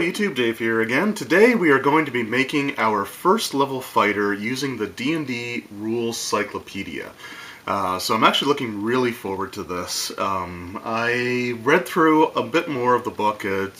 YouTube, Dave here again. Today we are going to be making our first level fighter using the D&D Rules Cyclopedia. So I'm actually looking really forward to this. I read through a bit more of the book, had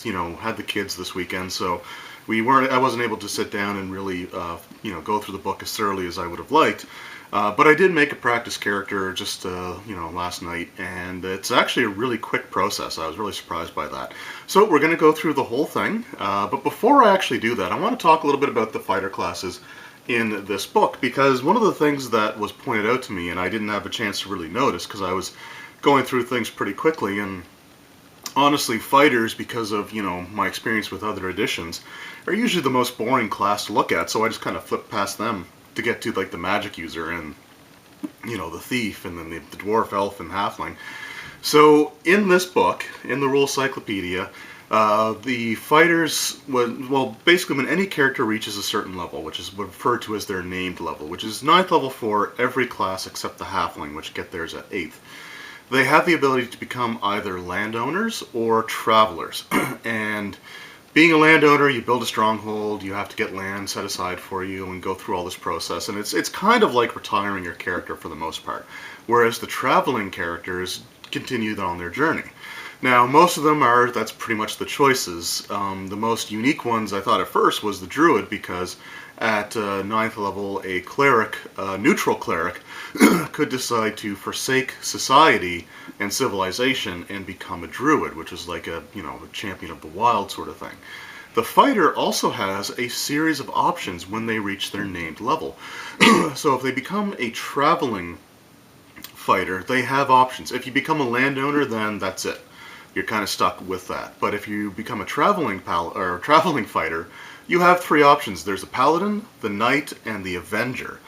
the kids this weekend, so I wasn't able to sit down and really go through the book as thoroughly as I would have liked. But I did make a practice character just last night, and it's actually a really quick process. I was really surprised by that. So we're going to go through the whole thing, but before I actually do that, I want to talk a little bit about the fighter classes in this book, because one of the things that was pointed out to me, and I didn't have a chance to really notice because I was going through things pretty quickly, and honestly, fighters, because of my experience with other editions, are usually the most boring class to look at, so I just kind of flipped past them to get to like the magic user and the thief and then the dwarf, elf, and halfling. So in this book, in the Rules Cyclopedia, the fighters, basically when any character reaches a certain level, which is referred to as their named level, which is 9th level for every class except the halfling, which get theirs at 8th, they have the ability to become either landowners or travelers. And being a landowner, you build a stronghold, you have to get land set aside for you and go through all this process, and it's kind of like retiring your character for the most part, whereas the traveling characters continue on their journey. Now, most of them that's pretty much the choices. The most unique ones I thought at first was the druid, because at 9th level, a cleric, neutral cleric, could decide to forsake society and civilization and become a druid, which is like a champion of the wild sort of thing. The fighter also has a series of options when they reach their named level. So if they become a traveling fighter, they have options. If you become a landowner, then that's it. You're kind of stuck with that. But if you become a traveling fighter, you have 3 options. There's the paladin, the knight, and the avenger.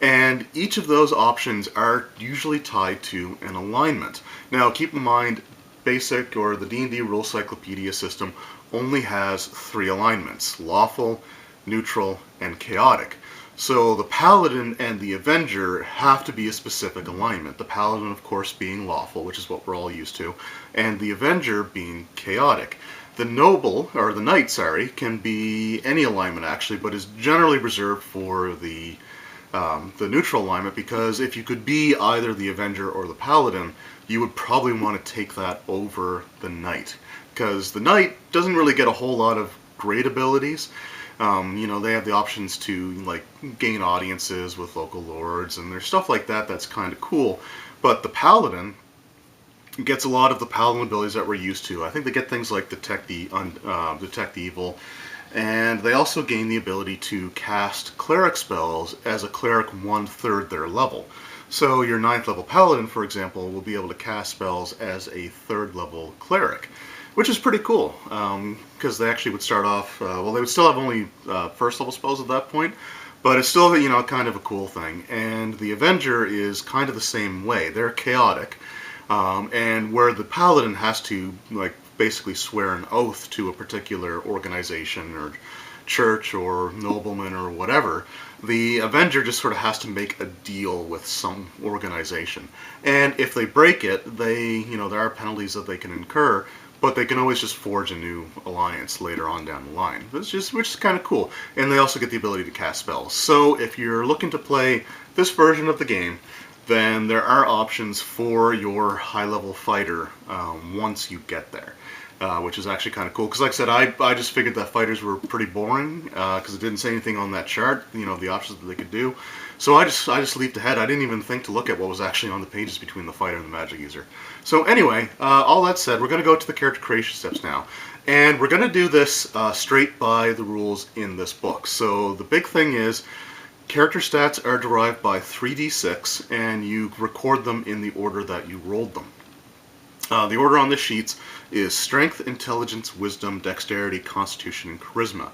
And each of those options are usually tied to an alignment. Now, keep in mind, basic or the D&D Rules Cyclopedia system only has 3 alignments: lawful, neutral, and chaotic. So the paladin and the avenger have to be a specific alignment. The paladin, of course, being lawful, which is what we're all used to, and the avenger being chaotic. The knight, can be any alignment actually, but is generally reserved for the neutral alignment, because if you could be either the avenger or the paladin, you would probably want to take that over the knight, because the knight doesn't really get a whole lot of great abilities. They have the options to gain audiences with local lords, and there's stuff like that that's kind of cool. But the paladin gets a lot of the paladin abilities that we're used to. I think they get things like detect evil, and they also gain the ability to cast cleric spells as a cleric 1/3 their level. So your 9th level paladin, for example, will be able to cast spells as a 3rd level cleric, which is pretty cool, because they actually would start off, they would still have only 1st level spells at that point, but it's still, kind of a cool thing. And the avenger is kind of the same way. They're chaotic, and where the paladin has to, basically swear an oath to a particular organization or church or nobleman or whatever, the avenger just sort of has to make a deal with some organization. And if they break it, there are penalties that they can incur, but they can always just forge a new alliance later on down the line, which is kind of cool. And they also get the ability to cast spells. So if you're looking to play this version of the game, then there are options for your high-level fighter once you get there, which is actually kind of cool. Because like I said, I just figured that fighters were pretty boring, because it didn't say anything on that chart, the options that they could do. So I just leaped ahead. I didn't even think to look at what was actually on the pages between the fighter and the magic user. So anyway, all that said, we're going to go to the character creation steps now. And we're going to do this straight by the rules in this book. So the big thing is, character stats are derived by 3d6, and you record them in the order that you rolled them. The order on the sheets is Strength, Intelligence, Wisdom, Dexterity, Constitution, and Charisma.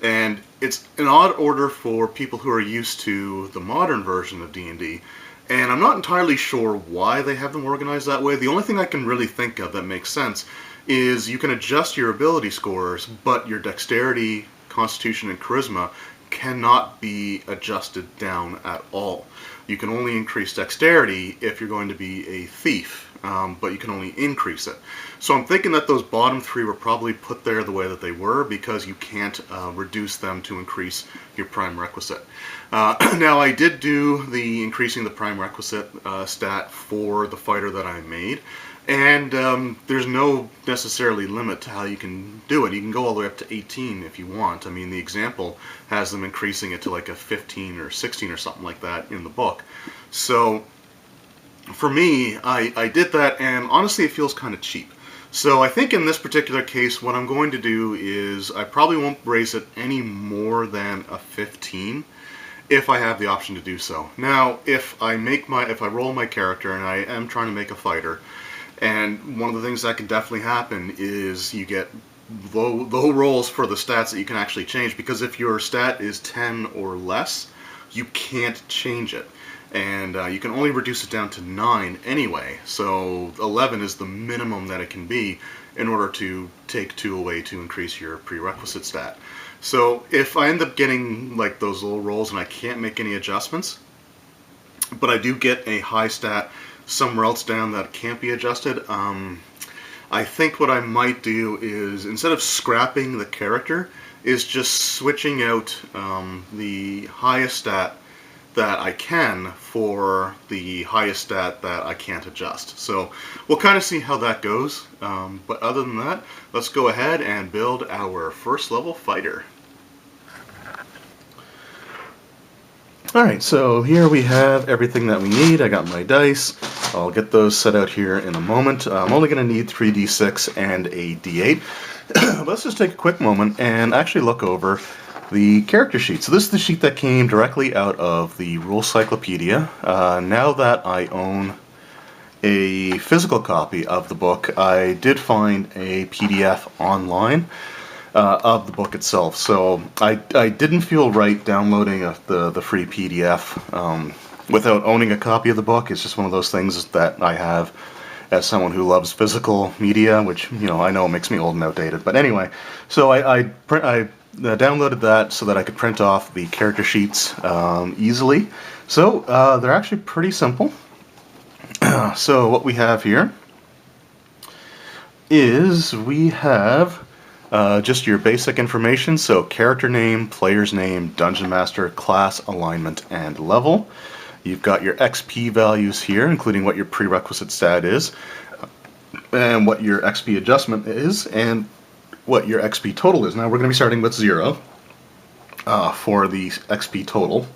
And it's an odd order for people who are used to the modern version of D&D, and I'm not entirely sure why they have them organized that way. The only thing I can really think of that makes sense is you can adjust your ability scores, but your Dexterity, Constitution, and Charisma cannot be adjusted down at all. You can only increase Dexterity if you're going to be a thief, but you can only increase it. So I'm thinking that those bottom three were probably put there the way that they were because you can't reduce them to increase your prime requisite. Now I did do the increasing the prime requisite stat for the fighter that I made, and there's no necessarily limit to how you can do it. You can go all the way up to 18 if you want. I mean, the example has them increasing it to like a 15 or 16 or something like that in the book. So for me, I did that, and honestly it feels kind of cheap. So I think in this particular case what I'm going to do is I probably won't raise it any more than a 15 if I have the option to do so. Now if I roll my character and I am trying to make a fighter, and one of the things that can definitely happen is you get low rolls for the stats that you can actually change, because if your stat is 10 or less, you can't change it. And you can only reduce it down to 9 anyway, so 11 is the minimum that it can be in order to take 2 away to increase your prerequisite stat. So if I end up getting like those low rolls and I can't make any adjustments, but I do get a high stat somewhere else down that can't be adjusted, I think what I might do is, instead of scrapping the character, is just switching out the highest stat that I can for the highest stat that I can't adjust. So we'll kind of see how that goes, but other than that, let's go ahead and build our first level fighter. Alright, so here we have everything that we need. I got my dice. I'll get those set out here in a moment. I'm only going to need 3d6 and a d8. Let's just take a quick moment and actually look over the character sheet. So this is the sheet that came directly out of the Rules Cyclopedia. Now that I own a physical copy of the book, I did find a PDF online of the book itself. So I didn't feel right downloading the free PDF without owning a copy of the book. It's just one of those things that I have as someone who loves physical media, which, you know, I know makes me old and outdated. But anyway, so I downloaded that so that I could print off the character sheets easily. So they're actually pretty simple. So what we have here is we have just your basic information, so character name, player's name, dungeon master, class, alignment, and level. You've got your XP values here, including what your prerequisite stat is, and what your XP adjustment is, and what your XP total is. Now we're going to be starting with 0 for the XP total,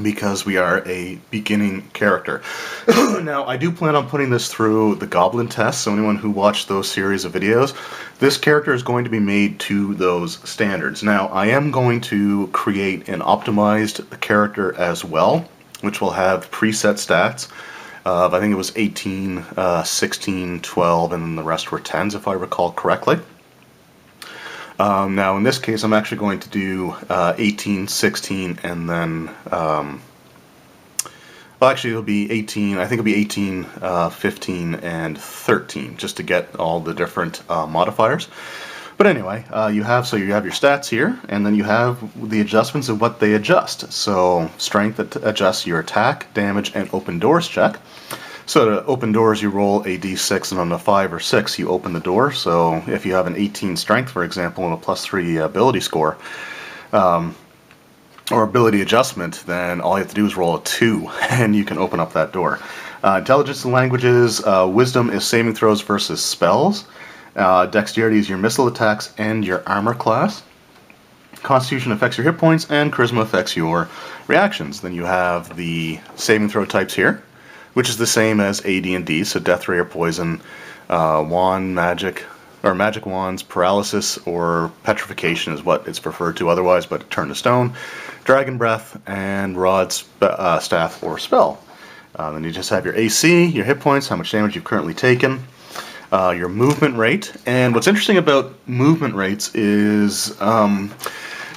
because we are a beginning character. Now, I do plan on putting this through the Goblin test, so anyone who watched those series of videos, this character is going to be made to those standards. Now, I am going to create an optimized character as well, which will have preset stats of, I think it was 18, 16, 12, and then the rest were 10s, if I recall correctly. Now in this case I'm actually going to do 18, 16, and then, well actually it'll be 18, I think it'll be 18, 15, and 13, just to get all the different modifiers. But anyway, you have your stats here, and then you have the adjustments of what they adjust. So strength adjusts your attack, damage, and open doors check. So to open doors, you roll a d6, and on a 5 or 6, you open the door. So if you have an 18 strength, for example, and a +3 ability score, or ability adjustment, then all you have to do is roll a 2, and you can open up that door. Intelligence and languages, wisdom is saving throws versus spells. Dexterity is your missile attacks and your armor class. Constitution affects your hit points, and charisma affects your reactions. Then you have the saving throw types here, which is the same as AD&D, so death, ray, or poison, wand, magic, or magic wands, paralysis, or petrification is what it's preferred to otherwise, but turn to stone, dragon breath, and rod, staff, or spell. Then you just have your AC, your hit points, how much damage you've currently taken, your movement rate. And what's interesting about movement rates is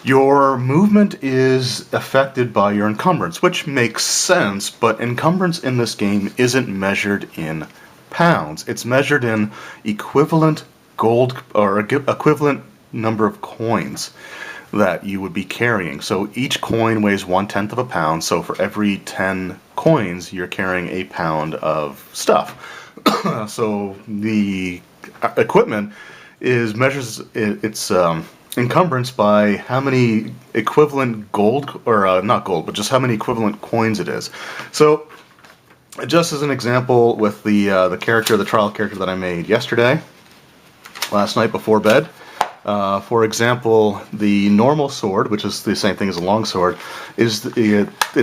your movement is affected by your encumbrance, which makes sense, but encumbrance in this game isn't measured in pounds. It's measured in equivalent gold, or equivalent number of coins that you would be carrying. So each coin weighs 1/10 of a pound, so for every 10 coins you're carrying a pound of stuff. So the equipment measures its encumbrance by how many equivalent gold, or not gold, but just how many equivalent coins it is. So just as an example, with the character, the trial character that I made yesterday, last night before bed. For example, the normal sword, which is the same thing as a long sword, its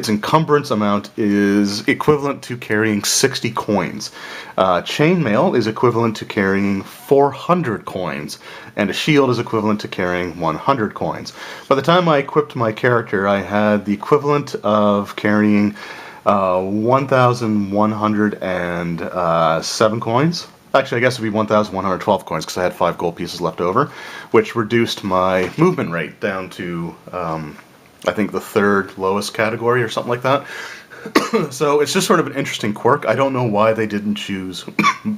encumbrance amount is equivalent to carrying 60 coins. Chainmail is equivalent to carrying 400 coins, and a shield is equivalent to carrying 100 coins. By the time I equipped my character, I had the equivalent of carrying 1,107 coins. Actually, I guess it would be 1,112 coins because I had 5 gold pieces left over, which reduced my movement rate down to, I think, the 3rd lowest category or something like that. So it's just sort of an interesting quirk. I don't know why they didn't choose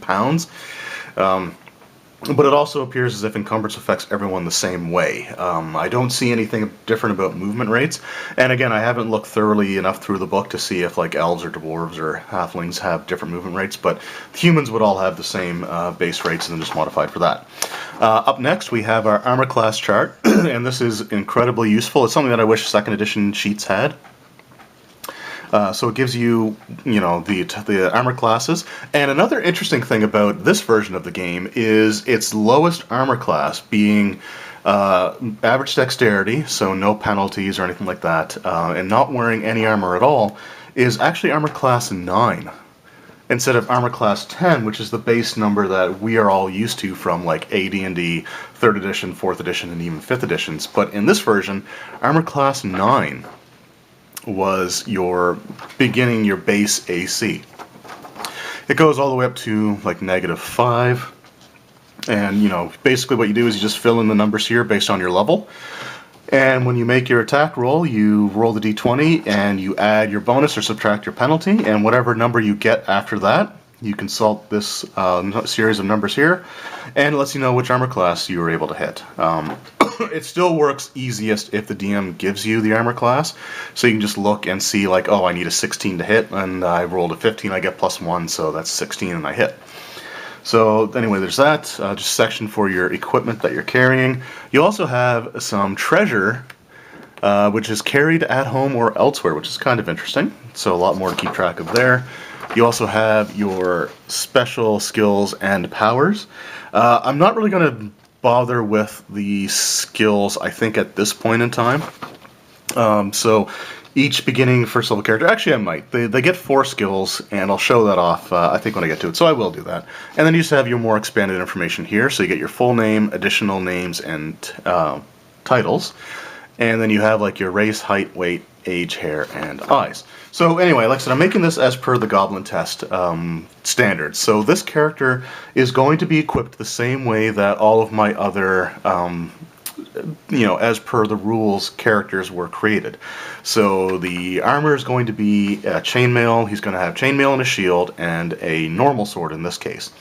pounds. But it also appears as if encumbrance affects everyone the same way. I don't see anything different about movement rates. And again, I haven't looked thoroughly enough through the book to see if like elves or dwarves or halflings have different movement rates, but humans would all have the same base rates and then just modified for that. Up next, we have our armor class chart, and this is incredibly useful. It's something that I wish 2nd edition sheets had. So it gives you, the armor classes. And another interesting thing about this version of the game is its lowest armor class being average dexterity, so no penalties or anything like that, and not wearing any armor at all, is actually armor class 9. Instead of armor class 10, which is the base number that we are all used to from like AD&D, 3rd edition, 4th edition, and even 5th editions. But in this version, armor class 9 was your base AC. It goes all the way up to like -5, and basically what you do is you just fill in the numbers here based on your level, and when you make your attack roll, you roll the d20 and you add your bonus or subtract your penalty, and whatever number you get after that, you consult this series of numbers here, and it lets you know which armor class you were able to hit. It still works easiest if the DM gives you the armor class, so you can just look and see like, oh, I need a 16 to hit, and I rolled a 15, I get +1, so that's 16 and I hit. So anyway, there's that, just section for your equipment that you're carrying. You also have some treasure, which is carried at home or elsewhere, which is kind of interesting, so a lot more to keep track of there. You also have your special skills and powers. I'm not really going to bother with the skills, I think, at this point in time. So each beginning first level character, actually I might, they get 4 skills, and I'll show that off I think when I get to it, so I will do that. And then you just have your more expanded information here, so you get your full name, additional names, and titles. And then you have like your race, height, weight, age, hair, and eyes. So anyway, like I said, I'm making this as per the Goblin Test standards. So this character is going to be equipped the same way that all of my other, as per the rules, characters were created. So the armor is going to be chainmail. He's going to have chainmail and a shield, and a normal sword in this case.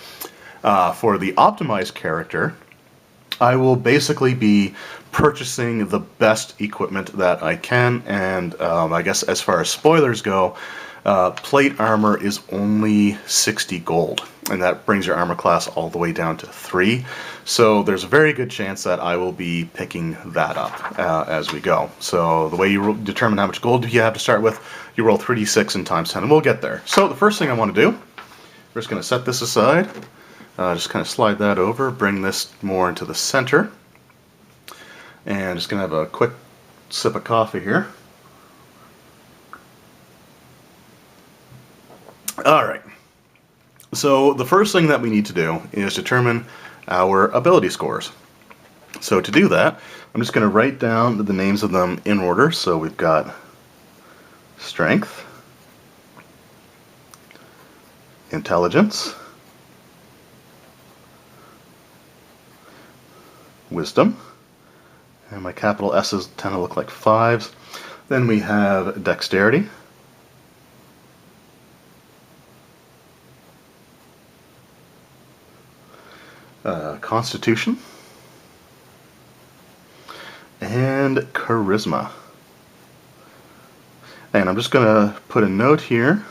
For the optimized character, I will basically be purchasing the best equipment that I can, and I guess as far as spoilers go, plate armor is only 60 gold, and that brings your armor class all the way down to 3. So there's a very good chance that I will be picking that up as we go. So the way you determine how much gold you have to start with, you roll 3d6 and times 10, and we'll get there. So the first thing I want to do, we're just going to set this aside. Just kind of slide that over, bring this more into the center, and just going to have a quick sip of coffee here. Alright, so the first thing that we need to do is determine our ability scores. So to do that, I'm just going to write down the names of them in order. So we've got Strength, Intelligence, Wisdom, and my capital S's tend to look like 5s. Then we have Dexterity, Constitution, and Charisma. And I'm just going to put a note here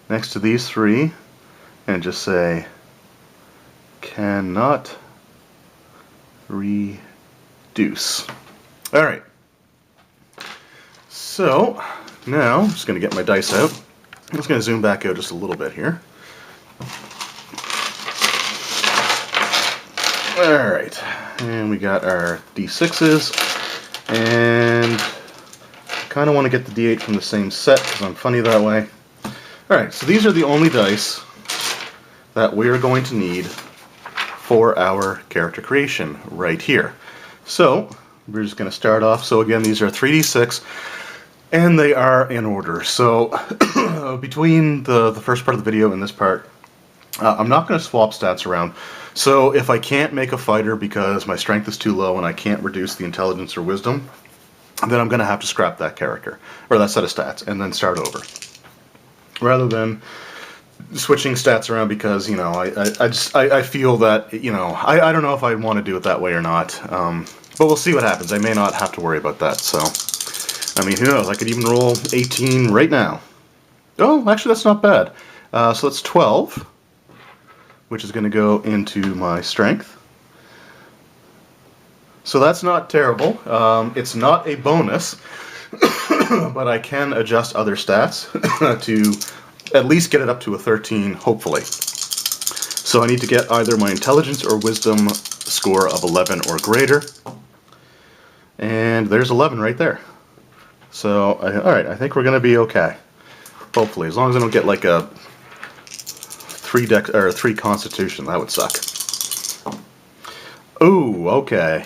next to these 3 and just say cannot reduce. Alright, so now I'm just going to get my dice out. I'm just going to zoom back out just a little bit here. Alright, and we got our D6s, and I kind of want to get the D8 from the same set because I'm funny that way. Alright, so these are the only dice that we're going to need for our character creation right here. So we're just going to start off. So again, these are 3d6 and they are in order. So between the first part of the video and this part, I'm not going to swap stats around. So if I can't make a fighter because my strength is too low and I can't reduce the intelligence or wisdom, then I'm going to have to scrap that character or that set of stats and then start over, rather than switching stats around because, you know, I feel that, you know, I don't know if I want to do it that way or not, but we'll see what happens. I may not have to worry about that, so, I mean, who knows, I could even roll 18 right now. Oh, actually, that's not bad. So that's 12, which is going to go into my strength. So that's not terrible. It's not a bonus, but I can adjust other stats to at least get it up to a 13, hopefully. So I need to get either my intelligence or wisdom score of 11 or greater. And there's 11 right there. So, alright, I think we're going to be okay. Hopefully, as long as I don't get like a 3 constitution, that would suck. Ooh, okay.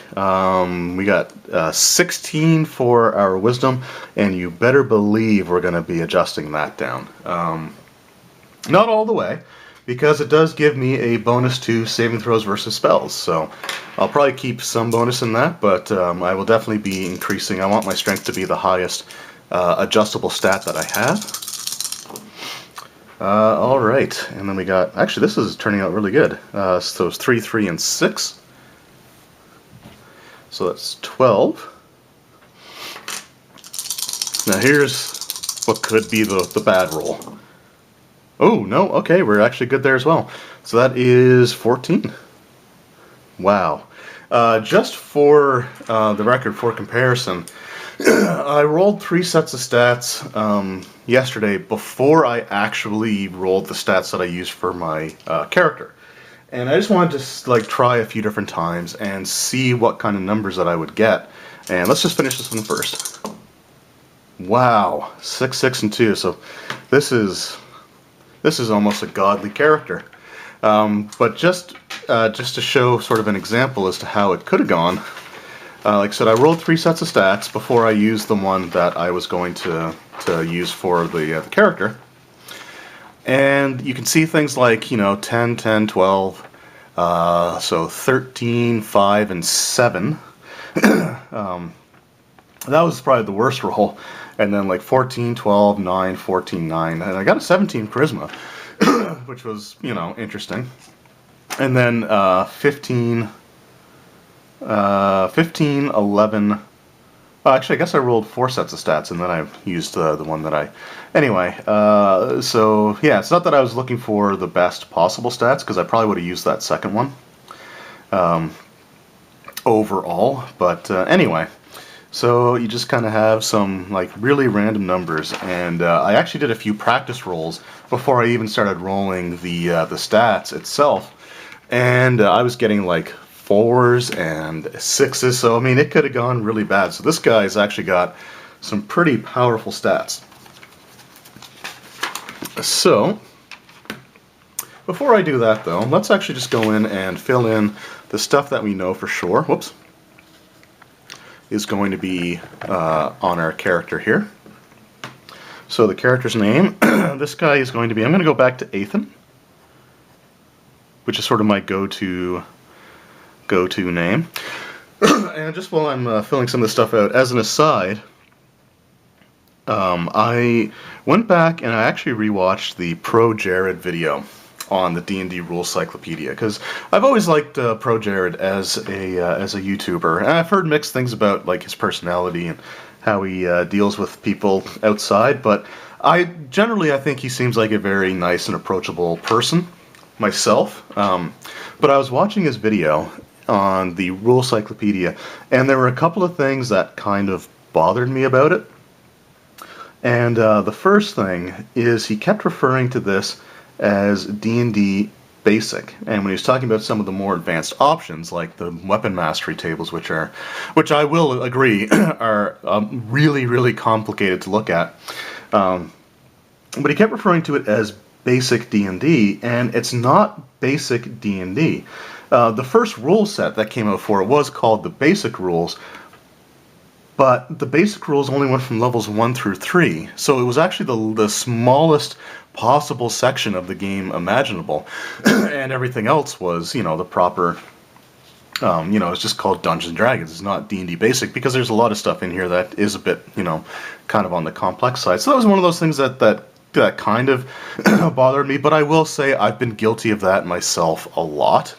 We got 16 for our wisdom, and you better believe we're going to be adjusting that down. Not all the way, because it does give me a bonus to saving throws versus spells, so I'll probably keep some bonus in that, but I will definitely be increasing. I want my strength to be the highest adjustable stat that I have. Alright, and then we got, actually this is turning out really good. So it's 3, 3, and 6. So that's 12. Now here's what could be the bad roll. Oh, no, okay, we're actually good there as well. So that is 14. Wow. Just for the record, for comparison, I rolled 3 sets of stats yesterday before I actually rolled the stats that I used for my character. And I just wanted to like try a few different times and see what kind of numbers that I would get. And let's just finish this one first. Wow, 6, 6, and 2. So this is almost a godly character. But just to show sort of an example as to how it could have gone, like I said, I rolled 3 sets of stats before I used the one that I was going to use for the character. And you can see things like, you know, 10, 10, 12, so 13, 5, and 7. That was probably the worst roll. And then like 14, 12, 9, 14, 9. And I got a 17 charisma, which was, you know, interesting. And then 15, 11... actually, I guess I rolled 4 sets of stats, and then I used the one that I... Anyway, so, yeah, it's not that I was looking for the best possible stats, because I probably would have used that second one overall, but anyway. So you just kind of have some, like, really random numbers, and I actually did a few practice rolls before I even started rolling the stats itself, and I was getting, like, 4s and 6s, so I mean it could have gone really bad. So this guy's actually got some pretty powerful stats. So before I do that though, let's actually just go in and fill in the stuff that we know for sure, whoops, is going to be on our character here. So the character's name, this guy is going to be, I'm going to go back to Ethan, which is sort of my go-to name. And just while I'm filling some of this stuff out, as an aside, I went back and I actually rewatched the Pro Jared video on the D&D Rules Cyclopedia, because I've always liked Pro Jared as a YouTuber, and I've heard mixed things about like his personality and how he deals with people outside, but I think he seems like a very nice and approachable person. myself, but I was watching his video on the Rule Cyclopedia, and there were a couple of things that kind of bothered me about it. And the first thing is he kept referring to this as D&D Basic, and when he was talking about some of the more advanced options, like the weapon mastery tables, which I will agree are really, really complicated to look at. But he kept referring to it as basic D&D, and it's not basic D&D. The first rule set that came out for it was called the Basic Rules, but the Basic Rules only went from levels 1 through 3, so it was actually the smallest possible section of the game imaginable, and everything else was, the proper, it's just called Dungeons and Dragons. It's not D&D Basic, because there's a lot of stuff in here that is a bit, kind of on the complex side. So that was one of those things that kind of bothered me, but I will say I've been guilty of that myself a lot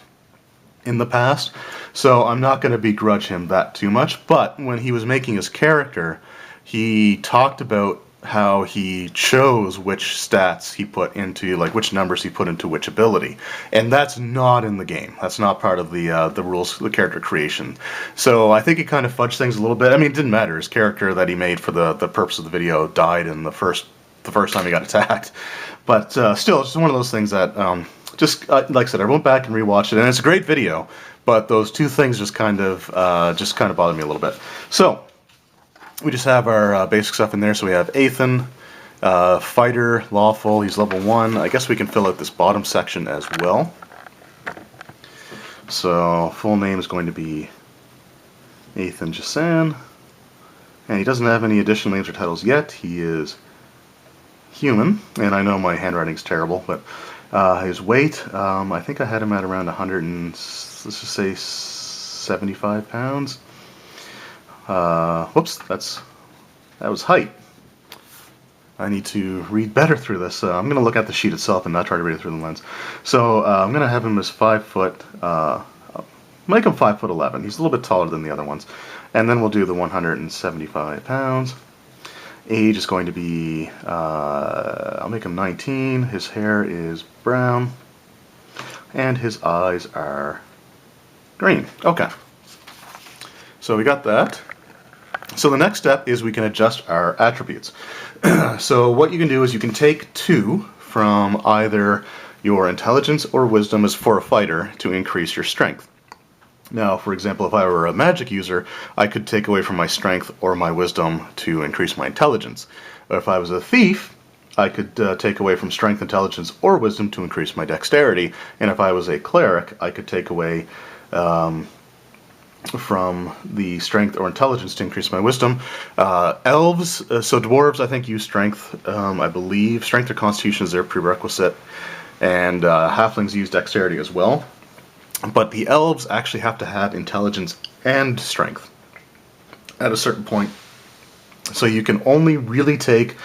in the past, so I'm not going to begrudge him that too much. But when he was making his character, he talked about how he chose which stats he put into, like which numbers he put into which ability, and that's not in the game. That's not part of the rules, the character creation. So I think he kind of fudged things a little bit. I mean, it didn't matter. His character that he made for the purpose of the video died in the first time he got attacked. But still, it's just one of those things that like I said, I went back and rewatched it, and it's a great video. But those two things just kind of bothered me a little bit. So we just have our basic stuff in there. So we have Ethan, fighter, lawful. He's level 1. I guess we can fill out this bottom section as well. So full name is going to be Ethan Jasan, and he doesn't have any additional names or titles yet. He is human, and I know my handwriting's terrible, but his weight, I think I had him at around 100 and, let's just say 75 pounds. Whoops, that was height. I need to read better through this. I'm going to look at the sheet itself and not try to read it through the lens. So I'm going to have him as 5 foot, make him 5'11". He's a little bit taller than the other ones. And then we'll do the 175 pounds. Age is going to be, I'll make him 19. His hair is brown. And his eyes are green. Okay. So we got that. So the next step is we can adjust our attributes. So what you can do is you can take 2 from either your intelligence or wisdom as for a fighter to increase your strength. Now, for example, if I were a magic user, I could take away from my strength or my wisdom to increase my intelligence. But if I was a thief, I could take away from strength, intelligence, or wisdom to increase my dexterity. And if I was a cleric, I could take away from the strength or intelligence to increase my wisdom. Elves, so dwarves, I think, use strength, I believe. Strength or constitution is their prerequisite. And halflings use dexterity as well. But the elves actually have to have intelligence and strength at a certain point. So you can only really take,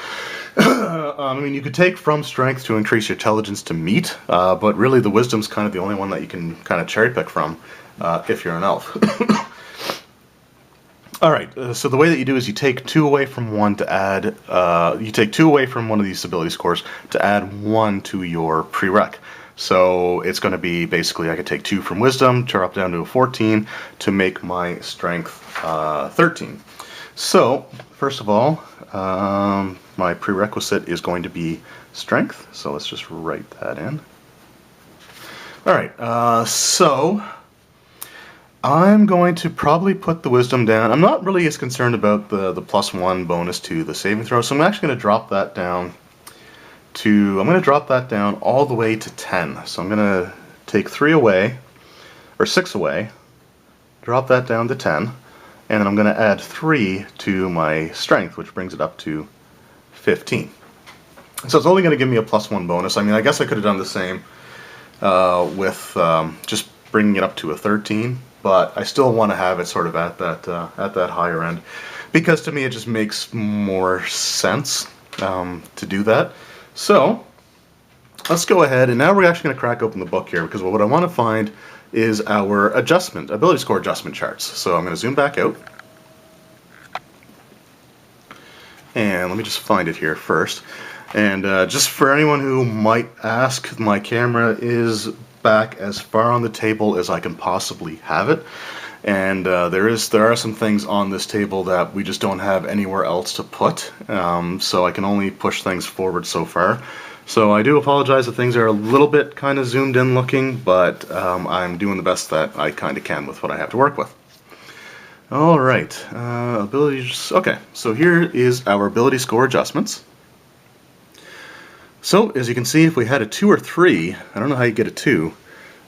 you could take from strength to increase your intelligence to meet, but really the wisdom's kind of the only one that you can kind of cherry pick from if you're an elf. Alright, so the way that you do is you take 2 away from one to add, you take 2 away from one of these ability scores to add 1 to your prereq. So it's going to be basically I could take 2 from wisdom, drop down to a 14 to make my strength 13. So first of all, my prerequisite is going to be strength. So let's just write that in. Alright, so I'm going to probably put the wisdom down. I'm not really as concerned about the +1 bonus to the saving throw, so I'm actually going to drop that down all the way to 10. So I'm going to take 3 away, or 6 away, drop that down to 10, and then I'm going to add 3 to my strength, which brings it up to 15. So it's only going to give me a +1 bonus. I mean, I guess I could have done the same with just bringing it up to a 13, but I still want to have it sort of at that higher end, because to me it just makes more sense to do that. So let's go ahead, and now we're actually going to crack open the book here, because what I want to find is our ability score adjustment charts. So I'm going to zoom back out, and let me just find it here first. And just for anyone who might ask, my camera is back as far on the table as I can possibly have it. And there are some things on this table that we just don't have anywhere else to put, so I can only push things forward so far. So I do apologize if things are a little bit kind of zoomed in looking, but I'm doing the best that I kind of can with what I have to work with. Alright, abilities. Okay, so here is our ability score adjustments. So as you can see, if we had a 2 or 3, I don't know how you get a 2,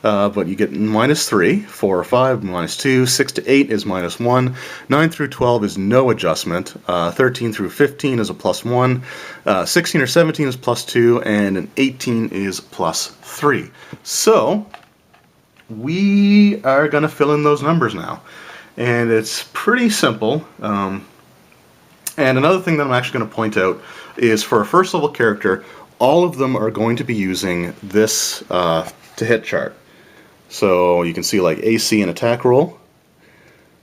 but you get -3, 4 or 5, -2, 6 to 8 is -1, 9 through 12 is no adjustment, 13 through 15 is a +1, 16 or 17 is +2, and an 18 is +3. So we are going to fill in those numbers now. And it's pretty simple. And another thing that I'm actually going to point out is for a first level character, all of them are going to be using this to hit chart. So you can see like AC and attack roll.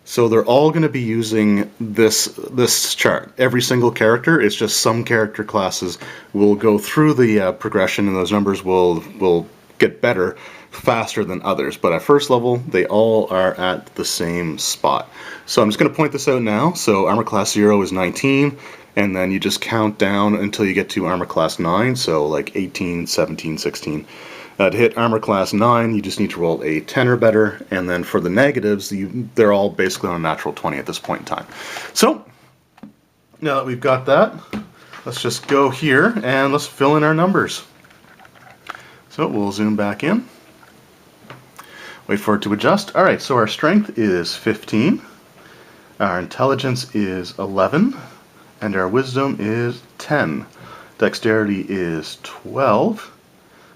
So they're all going to be using this chart. Every single character. It's just some character classes will go through the progression, and those numbers will get better faster than others. But at first level, they all are at the same spot. So I'm just going to point this out now. So armor class 0 is 19, and then you just count down until you get to armor class 9. So like 18, 17, 16. To hit armor class 9, you just need to roll a 10 or better, and then for the negatives, they're all basically on a natural 20 at this point in time. So, now that we've got that, let's just go here and let's fill in our numbers. So we'll zoom back in. Wait for it to adjust. Alright, so our strength is 15, our intelligence is 11, and our wisdom is 10. Dexterity is 12.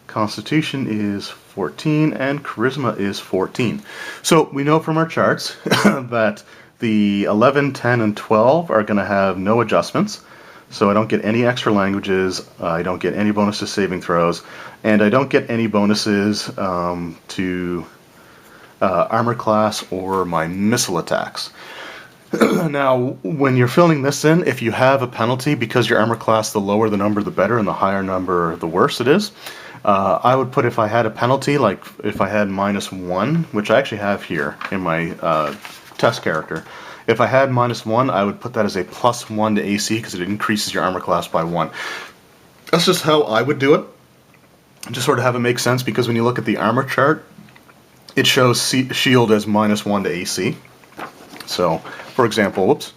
Constitution is 14, and Charisma is 14. So we know from our charts that the 11, 10, and 12 are going to have no adjustments. So I don't get any extra languages, I don't get any bonus to saving throws, and I don't get any bonuses to armor class or my missile attacks. Now, when you're filling this in, if you have a penalty, because your armor class, the lower the number, the better, and the higher number, the worse it is. I would put, if I had a penalty, like if I had -1, which I actually have here in my test character, if I had -1, I would put that as a +1 to AC because it increases your armor class by 1. That's just how I would do it. Just sort of have it make sense, because when you look at the armor chart, it shows shield as -1 to AC. So, for example, whoops,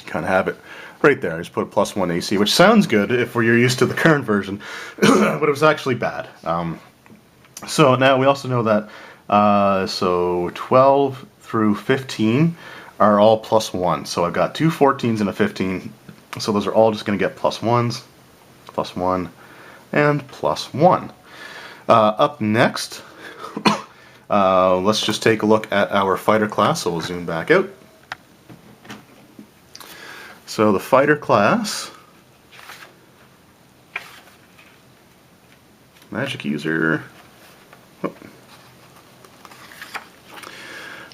kind of have it right there. I just put +1 AC, which sounds good if you're used to the current version, but it was actually bad. So now we also know that so 12 through 15 are all +1. So I've got two 14s and a 15. So those are all just going to get +1s, +1, and +1. Up next, let's just take a look at our fighter class. So we'll zoom back out. So the fighter class, magic user. Oh.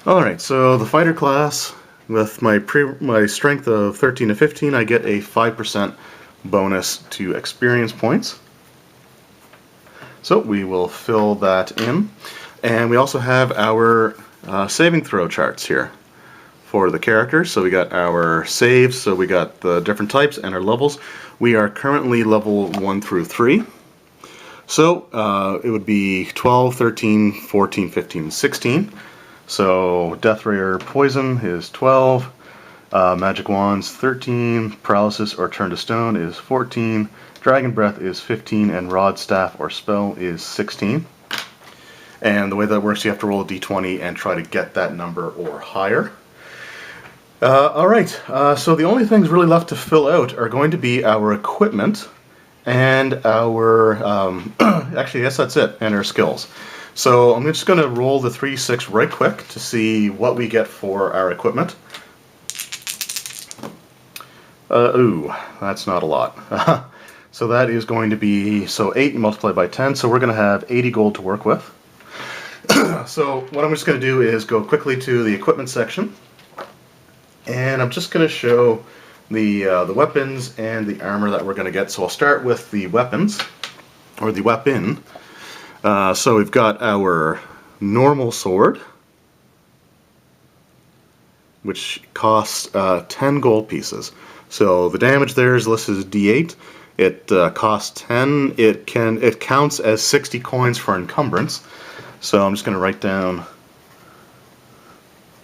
Alright, so the fighter class, with my strength of 13 to 15, I get a 5% bonus to experience points. So we will fill that in. And we also have our saving throw charts here for the characters. So we got our saves, so we got the different types and our levels. We are currently level 1 through 3. So it would be 12, 13, 14, 15, 16. So Death Ray or Poison is 12. Magic Wands 13. Paralysis or Turn to Stone is 14. Dragon Breath is 15. And Rod, Staff, or Spell is 16. And the way that works, you have to roll a d20 and try to get that number or higher. Alright, so the only things really left to fill out are going to be our equipment and our, actually yes, that's it, and our skills. So I'm just going to roll the 3d6 right quick to see what we get for our equipment. Ooh, that's not a lot. So that is going to be, so 8 multiplied by 10, so we're going to have 80 gold to work with. So what I'm just going to do is go quickly to the equipment section. And I'm just going to show the weapons and the armor that we're going to get. So I'll start with the weapons, or the weapon. So we've got our normal sword, which costs 10 gold pieces. So the damage there is listed as D8. It costs 10. It counts as 60 coins for encumbrance. So I'm just going to write down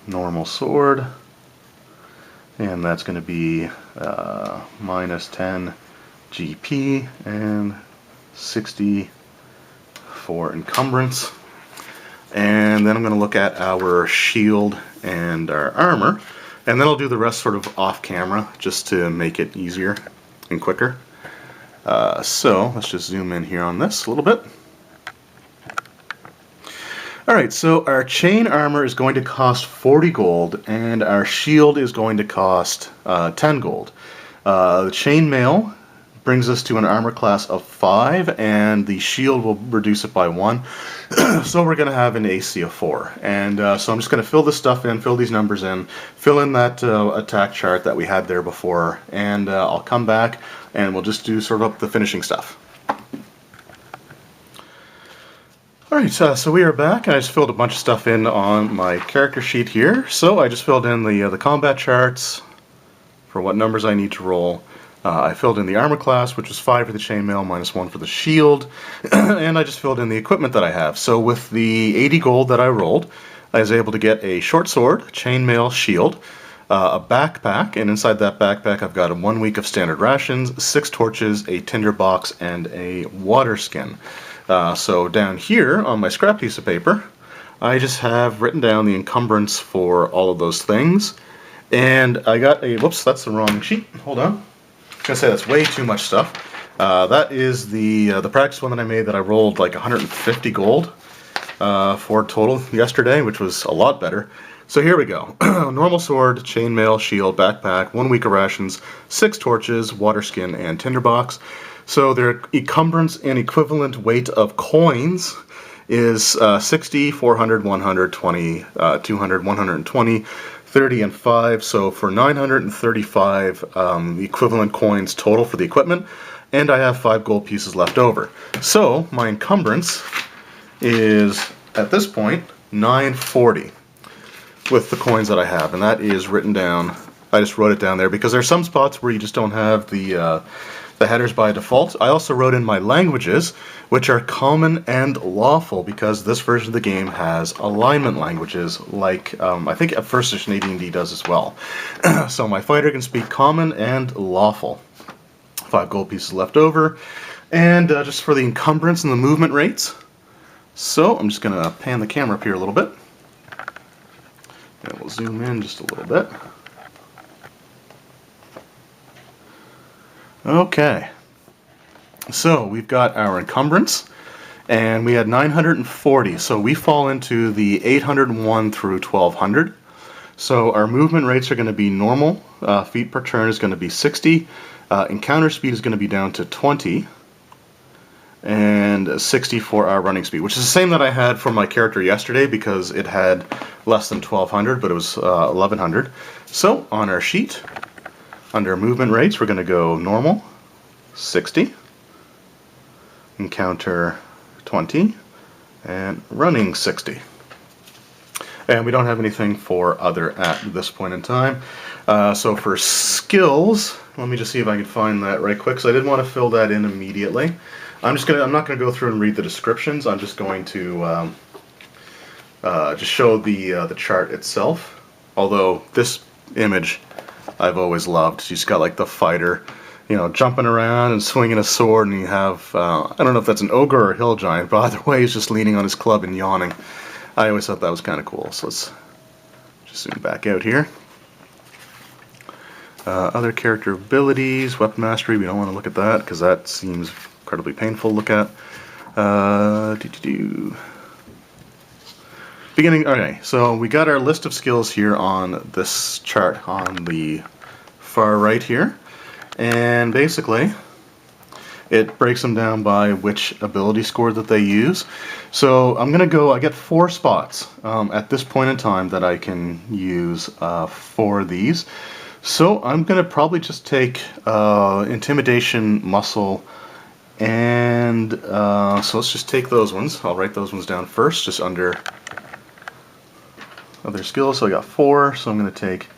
normal sword, and that's going to be minus 10 GP and 60 for encumbrance. And then I'm going to look at our shield and our armor, and then I'll do the rest sort of off camera just to make it easier and quicker. So let's just zoom in here on this a little bit. Alright, so our chain armor is going to cost 40 gold, and our shield is going to cost 10 gold. The chainmail brings us to an armor class of 5, and the shield will reduce it by 1. So we're going to have an AC of 4. And so I'm just going to fill this stuff in, fill these numbers in, fill in that attack chart that we had there before, and I'll come back and we'll just do sort of up the finishing stuff. Alright, so we are back, and I just filled a bunch of stuff in on my character sheet here. So I just filled in the combat charts for what numbers I need to roll. I filled in the armor class, which was 5 for the chainmail, minus 1 for the shield, and I just filled in the equipment that I have. So with the 80 gold that I rolled, I was able to get a short sword, chainmail, shield, a backpack, and inside that backpack I've got 1 week of standard rations, 6 torches, a tinder box, and a water skin. So down here on my scrap piece of paper, I just have written down the encumbrance for all of those things. And I got a, whoops, that's the wrong sheet, hold on. I was going to say that's way too much stuff. That is the practice one that I made that I rolled like 150 gold for total yesterday, which was a lot better. So here we go. Normal sword, chainmail, shield, backpack, 1 week of rations, 6 torches, water skin, and tinderbox. So their encumbrance and equivalent weight of coins is 60, 400, 100, 20, 200, 120, 30, and 5. So for 935 equivalent coins total for the equipment, and I have 5 gold pieces left over. So my encumbrance is, at this point, 940 with the coins that I have, and that is written down. I just wrote it down there because there are some spots where you just don't have the headers by default. I also wrote in my languages, which are common and lawful, because this version of the game has alignment languages, like I think at first edition AD&D does as well. So my fighter can speak common and lawful. 5 gold pieces left over, and just for the encumbrance and the movement rates. So I'm just going to pan the camera up here a little bit, and we'll zoom in just a little bit. Okay, so we've got our encumbrance, and we had 940, so we fall into the 801 through 1200. So our movement rates are going to be normal, feet per turn is going to be 60, encounter speed is going to be down to 20, and 60 for our running speed, which is the same that I had for my character yesterday because it had less than 1200, but it was 1100. So on our sheet, under movement rates, we're going to go normal, 60, encounter 20, and running 60. And we don't have anything for other at this point in time. So for skills, let me just see if I can find that right quick, because I didn't want to fill that in immediately. I'm not going to go through and read the descriptions. I'm just going to just show the chart itself. Although this image I've always loved. She's got like the fighter, you know, jumping around and swinging a sword, and you have, I don't know if that's an ogre or a hill giant, but either way he's just leaning on his club and yawning. I always thought that was kind of cool, so let's just zoom back out here. Other character abilities, weapon mastery, we don't want to look at that because that seems incredibly painful to look at. Beginning, okay, so we got our list of skills here on this chart on the far right here, and basically it breaks them down by which ability score that they use. So I'm going to go, I get 4 spots at this point in time that I can use for these. So I'm going to probably just take Intimidation, Muscle, and so let's just take those ones. I'll write those ones down first, just under other skills. So I got 4, so I'm going to take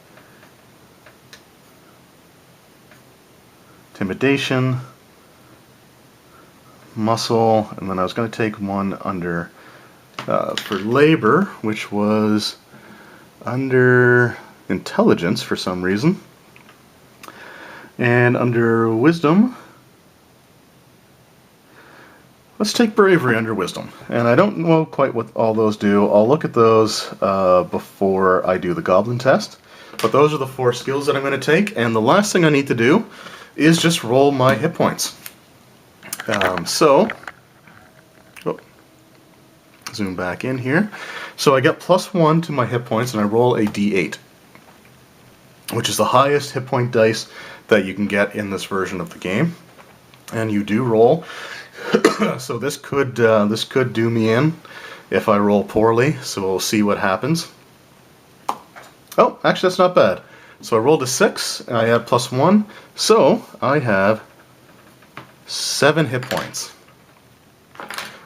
Intimidation, Muscle, and then I was going to take one under for Labor, which was under Intelligence for some reason. And under Wisdom, let's take Bravery under Wisdom. And I don't know quite what all those do. I'll look at those before I do the Goblin test. But those are the 4 skills that I'm going to take. And the last thing I need to do is just roll my hit points. Zoom back in here. So I get +1 to my hit points, and I roll a d8, which is the highest hit point dice that you can get in this version of the game. And you do roll. So this could do me in if I roll poorly. So we'll see what happens. Oh, actually that's not bad. So I rolled a 6, and I add +1, so I have 7 hit points.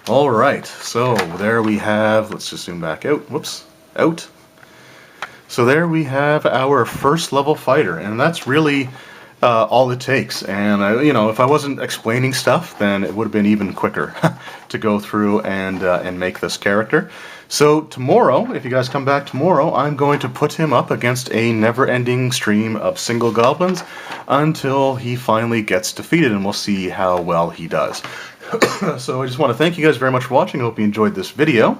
Alright, so there we have, let's just zoom back out, whoops, out. So there we have our first level fighter, and that's really all it takes. And if I wasn't explaining stuff, then it would have been even quicker to go through and make this character. So tomorrow, if you guys come back tomorrow, I'm going to put him up against a never-ending stream of single goblins until he finally gets defeated, and we'll see how well he does. So I just want to thank you guys very much for watching. I hope you enjoyed this video.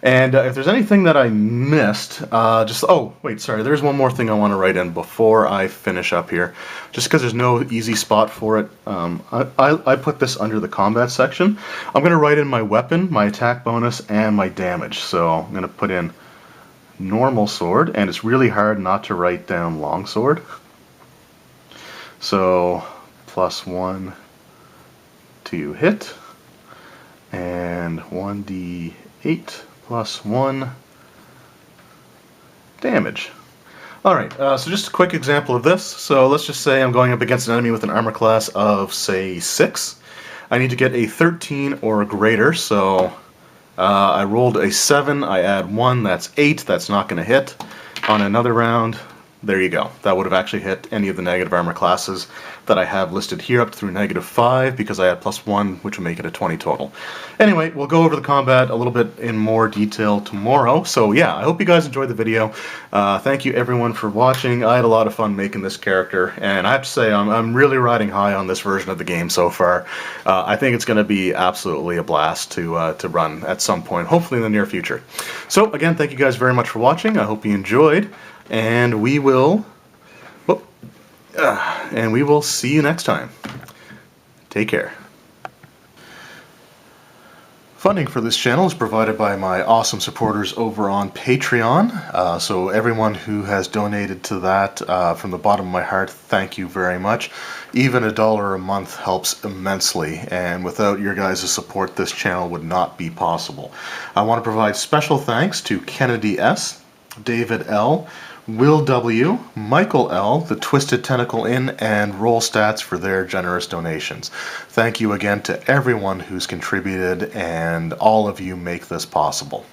And if there's anything that I missed, oh, wait, sorry, there's one more thing I want to write in before I finish up here. Just because there's no easy spot for it, I put this under the combat section. I'm going to write in my weapon, my attack bonus, and my damage. So I'm going to put in normal sword, and it's really hard not to write down longsword. So +1 to hit, and 1d8 +1 damage. Alright, so just a quick example of this. So let's just say I'm going up against an enemy with an armor class of, say, 6. I need to get a 13 or greater, so I rolled a 7, I add 1, that's 8, that's not going to hit. On another round, there you go. That would have actually hit any of the negative armor classes that I have listed here up through -5 because I had +1, which would make it a 20 total. Anyway, we'll go over the combat a little bit in more detail tomorrow. So yeah, I hope you guys enjoyed the video. Thank you everyone for watching. I had a lot of fun making this character, and I have to say I'm really riding high on this version of the game so far. I think it's going to be absolutely a blast to run at some point, hopefully in the near future. So again, thank you guys very much for watching. I hope you enjoyed. And we will see you next time. Take care. Funding for this channel is provided by my awesome supporters over on Patreon. So everyone who has donated to that, from the bottom of my heart, thank you very much. Even $1 a month helps immensely, and without your guys' support, this channel would not be possible. I want to provide special thanks to Kennedy S., David L., Will W., Michael L., The Twisted Tentacle Inn, and Roll Stats for their generous donations. Thank you again to everyone who's contributed, and all of you make this possible.